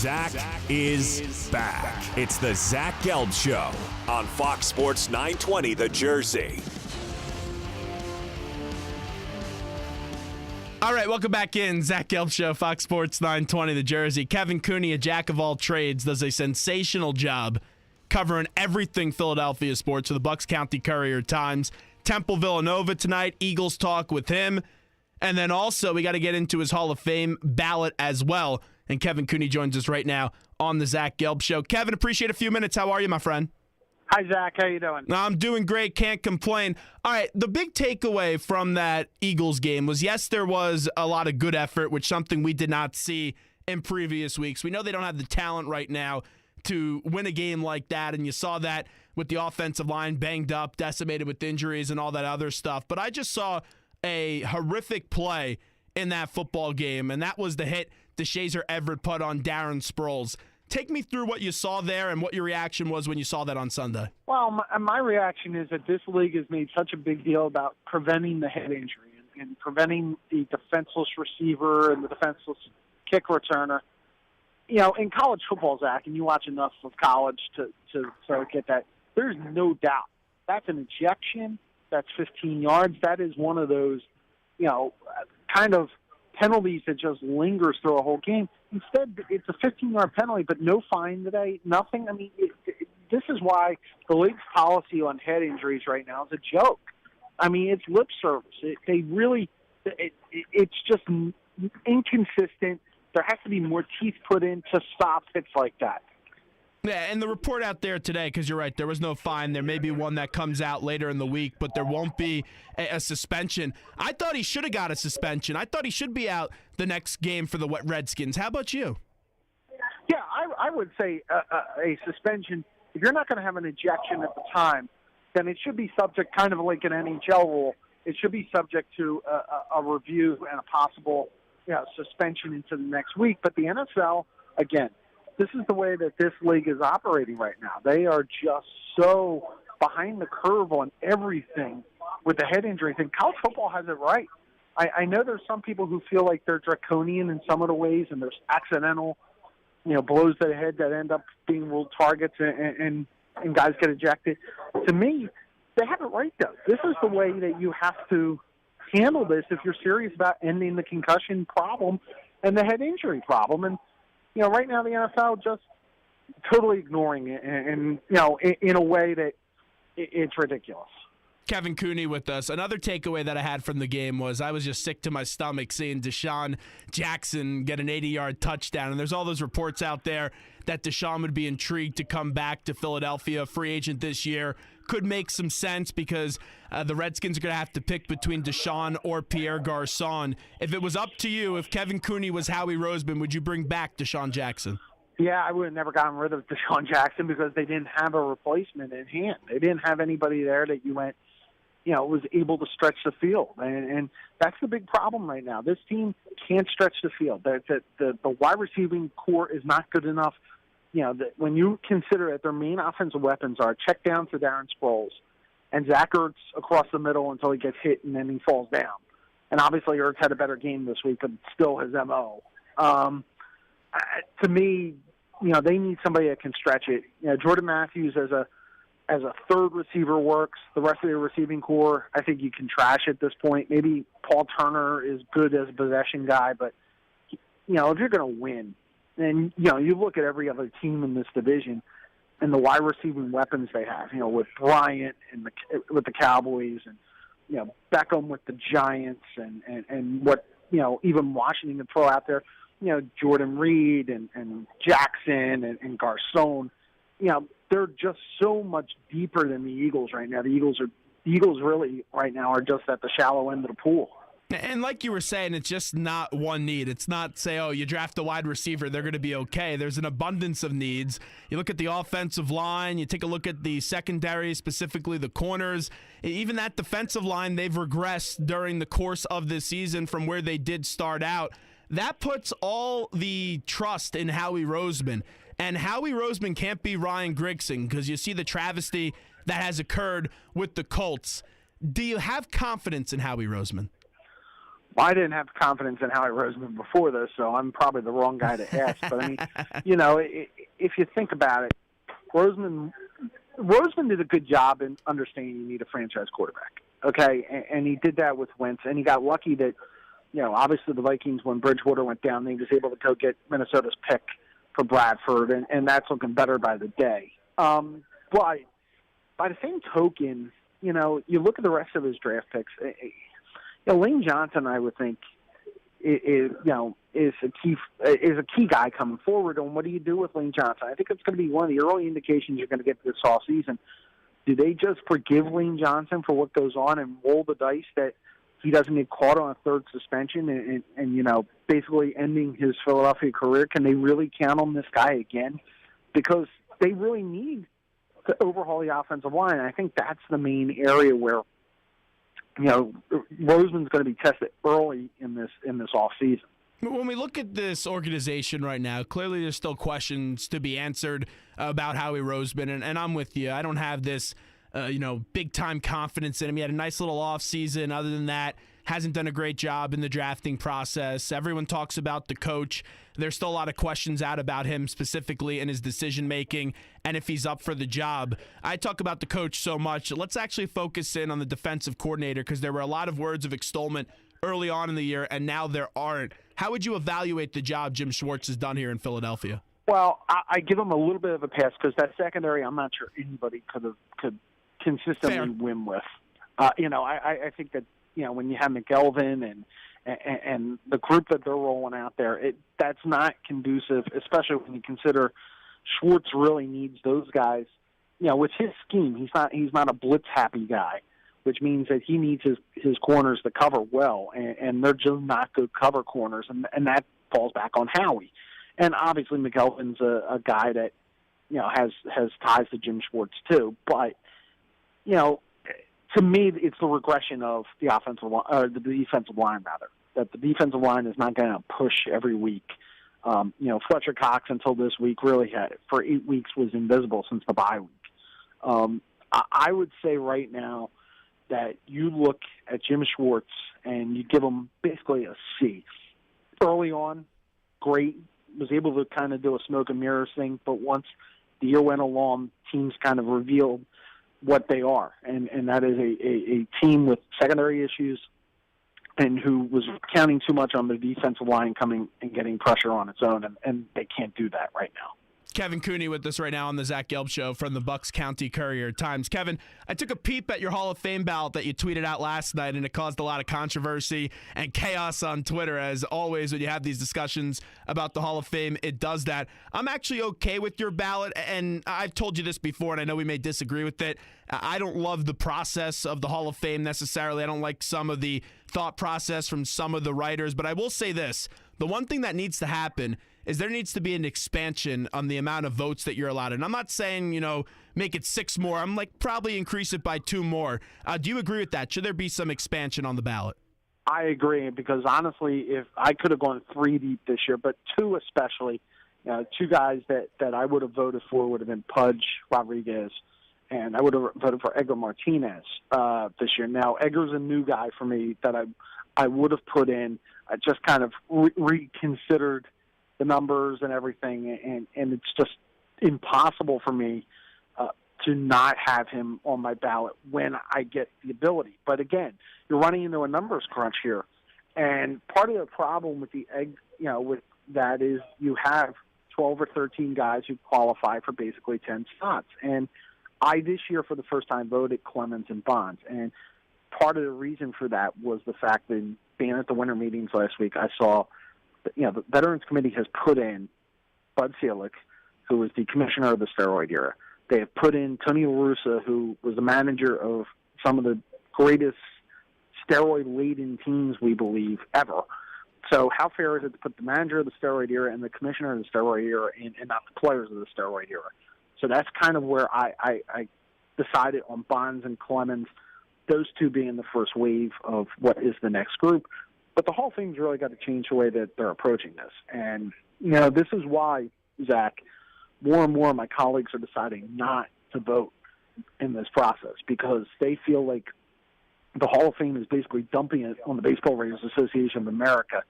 Zach is back. It's the Zach Gelb Show on Fox Sports 920 The Jersey. All right, welcome back in. Zach Gelb Show, Fox Sports 920 The Jersey. Kevin Cooney, a jack of all trades, does a sensational job covering everything Philadelphia sports for the Bucks County Courier-Times. Temple Villanova tonight, Eagles talk with him. And then also, we got to get into his Hall of Fame ballot as well. And Kevin Cooney joins us right now on the Zach Gelb Show. Kevin, appreciate a few minutes. How are you, my friend? Hi, Zach. How you doing? I'm doing great. Can't complain. All right, the big takeaway from that Eagles game was, yes, there was a lot of good effort, which is something we did not see in previous weeks. We know they don't have the talent right now to win a game like that, and you saw that with the offensive line banged up, decimated with injuries and all that other stuff. But I just saw a horrific play in that football game, and that was the hit DeShazer Everett put on Darren Sproles. Take me through what you saw there and what your reaction was when you saw that on Sunday. Well, my reaction is that this league has made such a big deal about preventing the head injury and preventing the defenseless receiver and the defenseless kick returner. You know, in college football, Zach, and you watch enough of college to get that, there's no doubt. That's an ejection. That's 15 yards. That is one of those, kind of penalties that just lingers through a whole game. Instead, it's a 15-yard penalty, but no fine today, nothing. I mean, this is why the league's policy on head injuries right now is a joke. I mean, it's lip service. It's just inconsistent. There has to be more teeth put in to stop hits like that. Yeah, and the report out there today, because you're right, there was no fine. There may be one that comes out later in the week, but there won't be a suspension. I thought he should have got a suspension. I thought he should be out the next game for the Redskins. How about you? Yeah, I would say a suspension. If you're not going to have an ejection at the time, then it should be subject, kind of like an NHL rule, it should be subject to a review and a possible suspension into the next week. But the NFL, again, this is the way that this league is operating right now. They are just so behind the curve on everything with the head injury thing. College football has it right. I know there's some people who feel like they're draconian in some of the ways, and there's accidental, blows to the head that end up being ruled targets and guys get ejected. To me, they have it right, though. This is the way that you have to handle this if you're serious about ending the concussion problem and the head injury problem. And right now the NFL just totally ignoring it, and in a way that it's ridiculous. Kevin Cooney with us. Another takeaway that I had from the game was I was just sick to my stomach seeing Deshaun Jackson get an 80-yard touchdown. And there's all those reports out there that Deshaun would be intrigued to come back to Philadelphia, free agent this year. Could make some sense because the Redskins are going to have to pick between Deshaun or Pierre Garçon. If it was up to you, if Kevin Cooney was Howie Roseman, would you bring back Deshaun Jackson? Yeah, I would have never gotten rid of Deshaun Jackson because they didn't have a replacement in hand. They didn't have anybody there that you went, was able to stretch the field. And that's the big problem right now. This team can't stretch the field. The wide receiving core is not good enough. When you consider that their main offensive weapons are check down to Darren Sproles and Zach Ertz across the middle until he gets hit and then he falls down. And obviously Ertz had a better game this week, but still his MO. To me, they need somebody that can stretch it. Jordan Matthews as a third receiver works. The rest of the receiving core, I think you can trash at this point. Maybe Paul Turner is good as a possession guy, but if you're going to win, and you look at every other team in this division and the wide receiving weapons they have, with Bryant and with the Cowboys, and Beckham with the Giants, and what even Washington can throw out there, Jordan Reed and Jackson and Garcon, they're just so much deeper than the Eagles right now. The Eagles really right now are just at the shallow end of the pool. And like you were saying, it's just not one need. It's not say, you draft a wide receiver, they're going to be okay. There's an abundance of needs. You look at the offensive line, you take a look at the secondary, specifically the corners. Even that defensive line, they've regressed during the course of this season from where they did start out. That puts all the trust in Howie Roseman. And Howie Roseman can't be Ryan Grigson because you see the travesty that has occurred with the Colts. Do you have confidence in Howie Roseman? Well, I didn't have confidence in Howie Roseman before this, so I'm probably the wrong guy to ask. But, I mean, if you think about it, Roseman did a good job in understanding you need a franchise quarterback, okay? And he did that with Wentz, and he got lucky that, obviously the Vikings, when Bridgewater went down, they was able to go get Minnesota's pick for Bradford, and that's looking better by the day. But by the same token, you look at the rest of his draft picks. Lane Johnson, I would think, is a key guy coming forward. And what do you do with Lane Johnson? I think it's going to be one of the early indications you're going to get this offseason. Do they just forgive Lane Johnson for what goes on and roll the dice that he doesn't get caught on a third suspension and basically ending his Philadelphia career? Can they really count on this guy again? Because they really need to overhaul the offensive line. And I think that's the main area where Roseman's going to be tested early in this offseason. When we look at this organization right now, clearly there's still questions to be answered about Howie Roseman, and I'm with you. I don't have this, big-time confidence in him. He had a nice little offseason. Other than that, hasn't done a great job in the drafting process. Everyone talks about the coach. There's still a lot of questions out about him specifically in his decision-making and if he's up for the job. I talk about the coach so much. Let's actually focus in on the defensive coordinator because there were a lot of words of extolment early on in the year, and now there aren't. How would you evaluate the job Jim Schwartz has done here in Philadelphia? Well, I give him a little bit of a pass because that secondary, I'm not sure anybody could consistently win with. I think that when you have McGelvin and the group that they're rolling out there, that's not conducive, especially when you consider Schwartz really needs those guys. With his scheme, he's not a blitz happy guy, which means that he needs his corners to cover well, and they're just not good cover corners, and that falls back on Howie. And obviously McGelvin's a guy that has ties to Jim Schwartz too, but to me, it's the regression of the offensive line, or the defensive line, rather. That the defensive line is not going to push every week. Fletcher Cox until this week really for 8 weeks was invisible since the bye week. I would say right now that you look at Jim Schwartz and you give him basically a C. Early on, great, was able to kind of do a smoke and mirrors thing, but once the year went along, teams kind of revealed what they are, and that is a team with secondary issues and who was counting too much on the defensive line coming and getting pressure on its own, and they can't do that right now. Kevin Cooney with us right now on the Zach Gelb Show from the Bucks County Courier-Times. Kevin, I took a peep at your Hall of Fame ballot that you tweeted out last night, and it caused a lot of controversy and chaos on Twitter. As always, when you have these discussions about the Hall of Fame, it does that. I'm actually okay with your ballot, and I've told you this before, and I know we may disagree with it. I don't love the process of the Hall of Fame necessarily. I don't like some of the thought process from some of the writers, but I will say this. The one thing that needs to happen is there needs to be an expansion on the amount of votes that you're allowed. And I'm not saying, make it 6 more. I'm probably increase it by 2 more. Do you agree with that? Should there be some expansion on the ballot? I agree, because honestly, if I could have gone 3 deep this year, but 2 especially, 2 guys that I would have voted for would have been Pudge Rodriguez, and I would have voted for Edgar Martinez this year. Now, Edgar's a new guy for me that I would have put in. I just kind of reconsidered the numbers and everything, and it's just impossible for me to not have him on my ballot when I get the ability. But again, you're running into a numbers crunch here, and part of the problem with with that is you have 12 or 13 guys who qualify for basically 10 spots, and I this year for the first time voted Clemens and Bonds, and part of the reason for that was the fact that being at the winter meetings last week, I saw the Veterans Committee has put in Bud Selig, who was the commissioner of the steroid era. They have put in Tony La Russa, who was the manager of some of the greatest steroid-laden teams, we believe, ever. So how fair is it to put the manager of the steroid era and the commissioner of the steroid era in, and not the players of the steroid era? So that's kind of where I decided on Bonds and Clemens, those 2 being the first wave of what is the next group. But the whole thing's really got to change the way that they're approaching this. And, this is why, Zach, more and more of my colleagues are deciding not to vote in this process, because they feel like the Hall of Fame is basically dumping it on the Baseball Writers Association of America.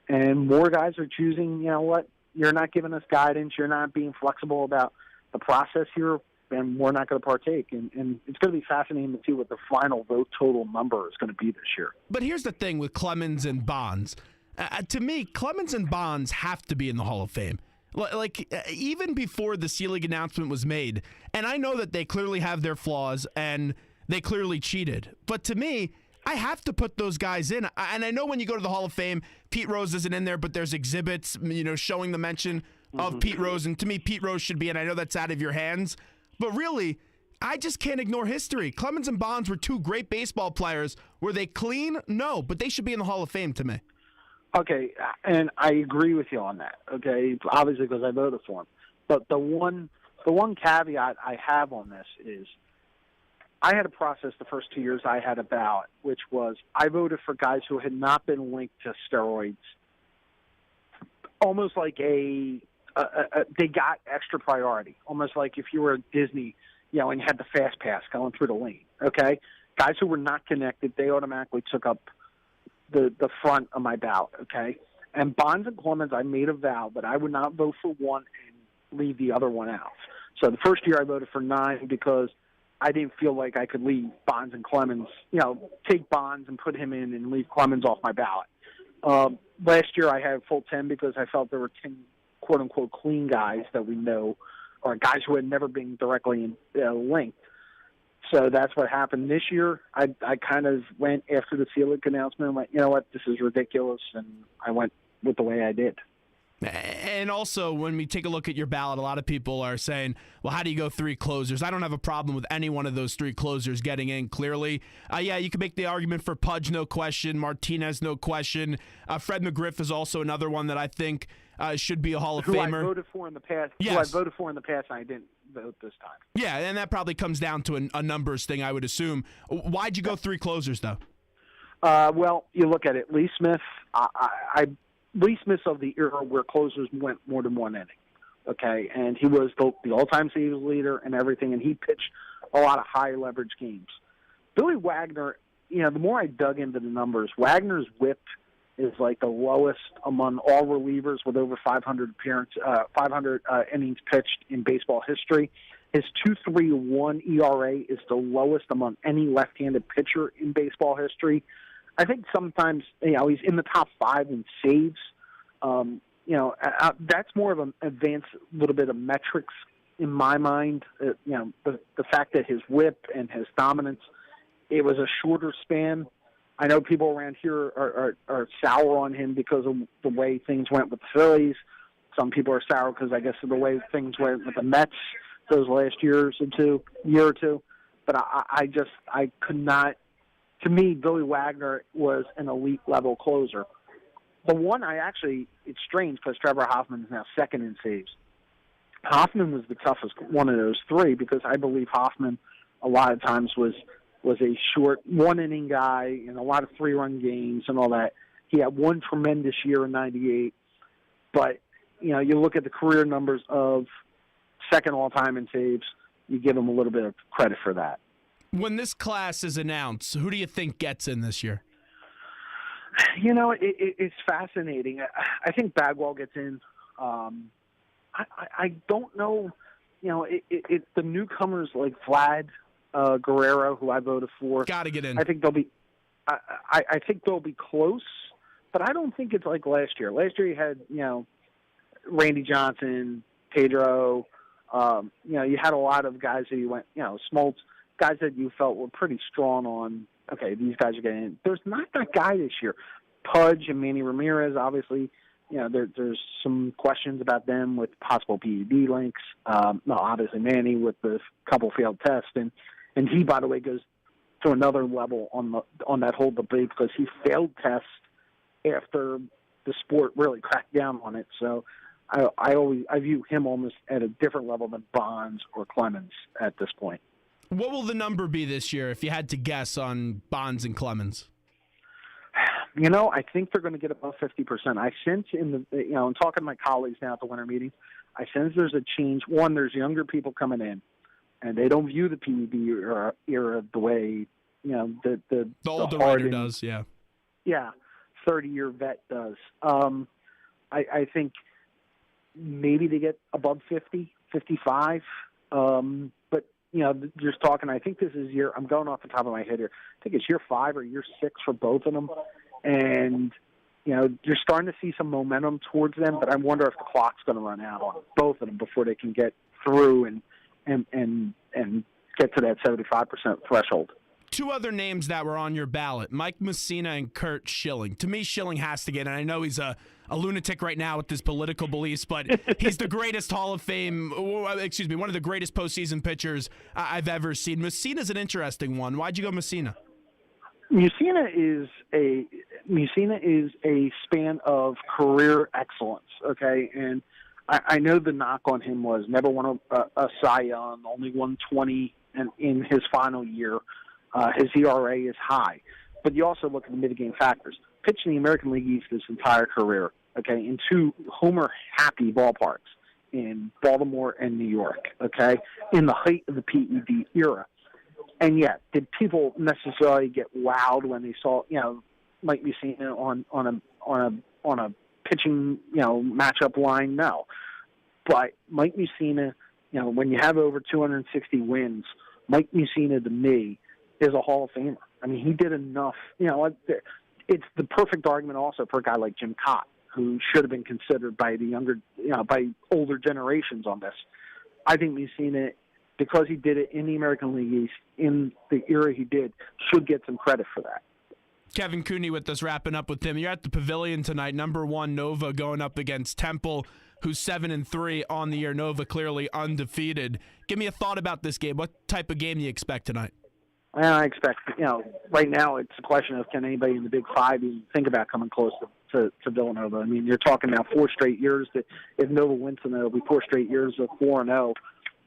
And more guys are choosing, you know what, you're not giving us guidance, you're not being flexible about the process here, and we're not going to partake. And it's going to be fascinating to see what the final vote total number is going to be this year. But here's the thing with Clemens and Bonds. To me, Clemens and Bonds have to be in the Hall of Fame. Even before the C-League announcement was made, and I know that they clearly have their flaws and they clearly cheated. But to me, I have to put those guys in. And I know when you go to the Hall of Fame, Pete Rose isn't in there, but there's exhibits, showing the mention of Pete Rose. And to me, Pete Rose should be in. I know that's out of your hands. But really, I just can't ignore history. Clemens and Bonds were two great baseball players. Were they clean? No, but they should be in the Hall of Fame to me. Okay, and I agree with you on that, okay, obviously because I voted for him. But the one caveat I have on this is I had a process the first 2 years I had a ballot, which was I voted for guys who had not been linked to steroids, almost like they got extra priority, almost like if you were at Disney, and you had the fast pass going through the lane, okay? Guys who were not connected, they automatically took up the front of my ballot, okay? And Bonds and Clemens, I made a vow that I would not vote for one and leave the other one out. So the first year I voted for 9 because I didn't feel like I could leave Bonds and Clemens, take Bonds and put him in and leave Clemens off my ballot. Last year I had full 10 because I felt there were 10 quote-unquote clean guys that we know, or guys who had never been directly linked. So that's what happened this year. I kind of went after the C-League announcement and went, you know what, this is ridiculous, and I went with the way I did. And also, when we take a look at your ballot, a lot of people are saying, well, how do you go 3 closers? I don't have a problem with any one of those 3 closers getting in, clearly. Yeah, you can make the argument for Pudge, no question. Martinez, no question. Fred McGriff is also another one that I think should be a Hall of Famer. Who I voted for in the past. Yes. Who I voted for in the past, and I didn't vote this time. Yeah, and that probably comes down to a numbers thing, I would assume. Why'd you go 3 closers, though? Well, you look at it. Lee Smith, Lee Smith of the era where closers went more than 1 inning, okay? And he was the all-time saves leader and everything, and he pitched a lot of high-leverage games. Billy Wagner, the more I dug into the numbers, Wagner's whip is like the lowest among all relievers with over 500 innings pitched in baseball history. His 2.31 ERA is the lowest among any left-handed pitcher in baseball history. I think sometimes, he's in the top 5 in saves. That's more of an advanced little bit of metrics in my mind. The fact that his whip and his dominance, it was a shorter span. I know people around here are sour on him because of the way things went with the Phillies. Some people are sour because I guess of the way things went with the Mets those last year or two. But I could not. To me, Billy Wagner was an elite level closer. The one it's strange because Trevor Hoffman is now second in saves. Hoffman was the toughest one of those 3 because I believe Hoffman a lot of times was a short 1 inning guy in a lot of 3-run games and all that. He had one tremendous year in '98, but you look at the career numbers of second all time in saves, you give him a little bit of credit for that. When this class is announced, who do you think gets in this year? It's fascinating. I think Bagwell gets in. I don't know. It's the newcomers like Vlad Guerrero, who I voted for. Got to get in. I think they'll be. I think they'll be close, but I don't think it's like last year. Last year you had Randy Johnson, Pedro. You had a lot of guys that you went Smoltz. Guys that you felt were pretty strong on, okay, these guys are getting in. There's not that guy this year. Pudge and Manny Ramirez, obviously, there's some questions about them with possible PED links. Obviously Manny with the couple failed tests. And he, by the way, goes to another level on that whole debate because he failed tests after the sport really cracked down on it. So I view him almost at a different level than Bonds or Clemens at this point. What will the number be this year if you had to guess on Bonds and Clemens? I think they're going to get above 50%. I sense in talking to my colleagues now at the winter meeting, I sense there's a change. One, there's younger people coming in, and they don't view the PED era the way the older writer does, yeah. Yeah, 30-year vet does. I think maybe they get above 50, 55. But, just talking, I think this is I'm going off the top of my head here. I think it's year 5 or year 6 for both of them. And, you're starting to see some momentum towards them, but I wonder if the clock's going to run out on both of them before they can get through and get to that 75% threshold. 2 other names that were on your ballot, Mike Messina and Kurt Schilling. To me, Schilling has to get, and I know he's a lunatic right now with his political beliefs, but he's the greatest one of the greatest postseason pitchers I've ever seen. Messina's an interesting one. Why'd you go Messina? Messina is a span of career excellence, okay? And I know the knock on him was never won a Cy Young, only won 20 in his final year. His ERA is high. But you also look at the mitigating factors. Pitched in the American League East his entire career, okay, in 2 homer-happy ballparks in Baltimore and New York, okay, in the height of the PED era. And yet, did people necessarily get wowed when they saw, Mike Messina on a pitching, matchup line? No. But Mike Messina, when you have over 260 wins, Mike Messina, to me, is a Hall of Famer. I mean, he did enough. It's the perfect argument also for a guy like Jim Cott, who should have been considered by the younger, by older generations on this. I think Messina, because he did it in the American League East in the era he did, should get some credit for that. Kevin Cooney with us, wrapping up with him. You're at the Pavilion tonight, number 1 Nova going up against Temple, who's 7-3 on the year. Nova clearly undefeated. Give me a thought about this game. What type of game do you expect tonight? I expect, right now it's a question of can anybody in the Big Five even think about coming close to Villanova. I mean, you're talking now 4 straight years that if Nova wins tonight, it'll be 4 straight years of 4-0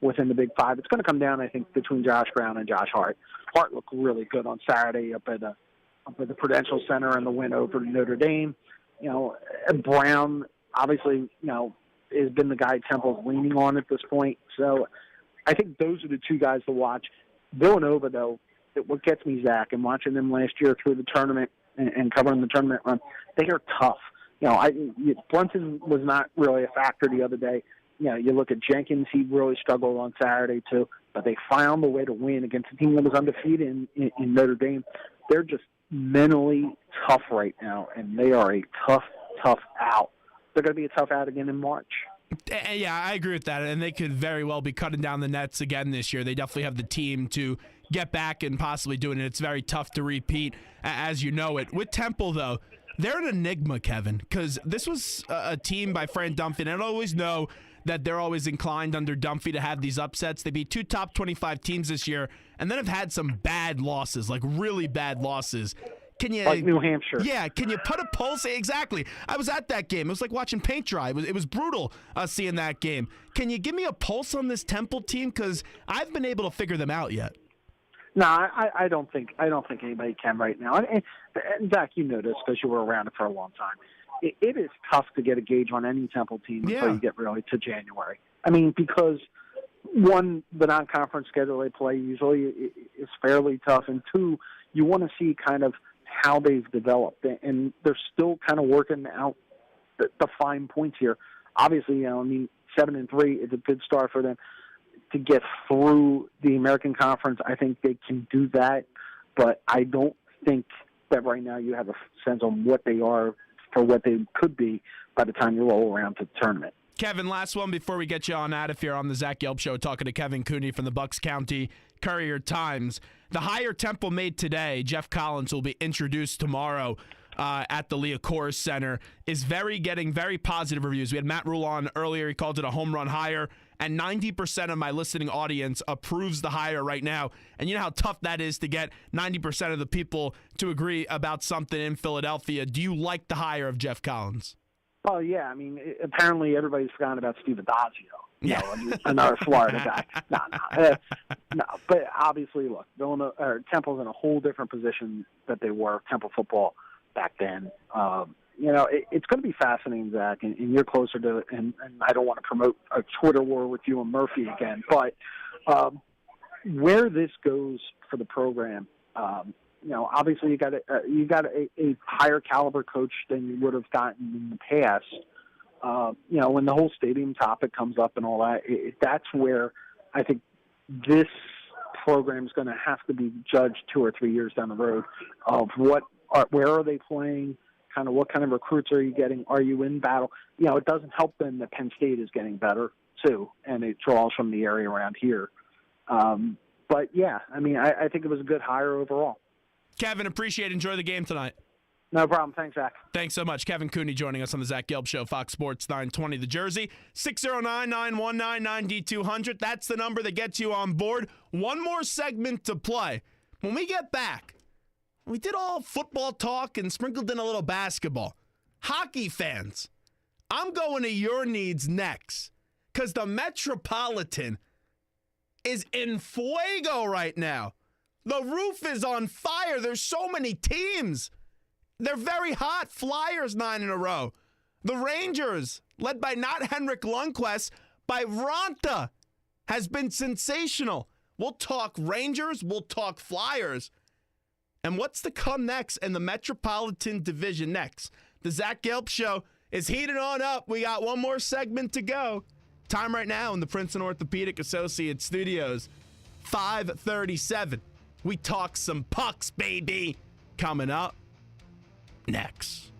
within the Big Five. It's going to come down, I think, between Josh Brown and Josh Hart. Hart looked really good on Saturday up at the Prudential Center in the win over Notre Dame. And Brown obviously, has been the guy Temple's leaning on at this point. So I think those are the 2 guys to watch. Villanova, though, what gets me, Zach, and watching them last year through the tournament and covering the tournament run, they are tough. Brunson was not really a factor the other day. You look at Jenkins, he really struggled on Saturday too, but they found a way to win against a team that was undefeated in Notre Dame. They're just mentally tough right now, and they are a tough out. They're going to be a tough out again in March. Yeah, I agree with that, and they could very well be cutting down the nets again this year. They definitely have the team to get back and possibly do it, and it's very tough to repeat, as you know it. With Temple, though, they're an enigma, Kevin, because this was a team by Fran Dunphy, and I always know that they're always inclined under Dunphy to have these upsets. They beat 2 top 25 teams this year, and then have had some bad losses, like really bad losses. Like New Hampshire. Yeah, can you put a pulse? Exactly. I was at that game. It was like watching paint dry. It was brutal seeing that game. Can you give me a pulse on this Temple team? Because I've been able to figure them out yet. No, I don't think anybody can right now. And Zach, you know this because you were around it for a long time. It is tough to get a gauge on any Temple team until you get really to January. I mean, because one, the non-conference schedule they play usually is fairly tough, and 2, you want to see kind of how they've developed, and they're still kind of working out the fine points here. Obviously, 7-3 is a good start for them to get through the American Conference. I think they can do that, but I don't think that right now you have a sense on what they are for what they could be by the time you roll around to the tournament. Kevin, last one before we get you on out of here on the Zach Gelb Show, talking to Kevin Cooney from the Bucks County Courier-Times. The hire Temple made today, Jeff Collins, will be introduced tomorrow at the Liacouras Center, is getting very positive reviews. We had Matt Rule on earlier. He called it a home run hire, and 90% of my listening audience approves the hire right now. And you know how tough that is to get 90% of the people to agree about something in Philadelphia. Do you like the hire of Jeff Collins? Oh, yeah. I mean, apparently everybody's forgotten about Steve Adazio. Another Florida guy. No. But obviously, look, Temple's in a whole different position that they were, Temple football, back then. It's going to be fascinating, Zach, and you're closer to it, and I don't want to promote a Twitter war with you and Murphy again, but where this goes for the program, Obviously you got a higher caliber coach than you would have gotten in the past. When the whole stadium topic comes up and all that, that's where I think this program is going to have to be judged 2 or 3 years down the road of where are they playing, kind of what kind of recruits are you getting, are you in battle? It doesn't help them that Penn State is getting better too, and it draws from the area around here. But yeah, I think it was a good hire overall. Kevin, appreciate it. Enjoy the game tonight. No problem. Thanks, Zach. Thanks so much. Kevin Cooney joining us on the Zach Gelb Show, Fox Sports 920 The Jersey. 609-919-9200. That's the number that gets you on board. One more segment to play. When we get back, we did all football talk and sprinkled in a little basketball. Hockey fans, I'm going to your needs next because the Metropolitan is in fuego right now. The roof is on fire. There's so many teams. They're very hot. Flyers 9 in a row. The Rangers, led by not Henrik Lundqvist, by Ronta, has been sensational. We'll talk Rangers. We'll talk Flyers. And what's to come next in the Metropolitan Division next? The Zach Gelb Show is heating on up. We got one more segment to go. Time right now in the Princeton Orthopedic Associates studios, 5:37. We talk some pucks, baby. Coming up next.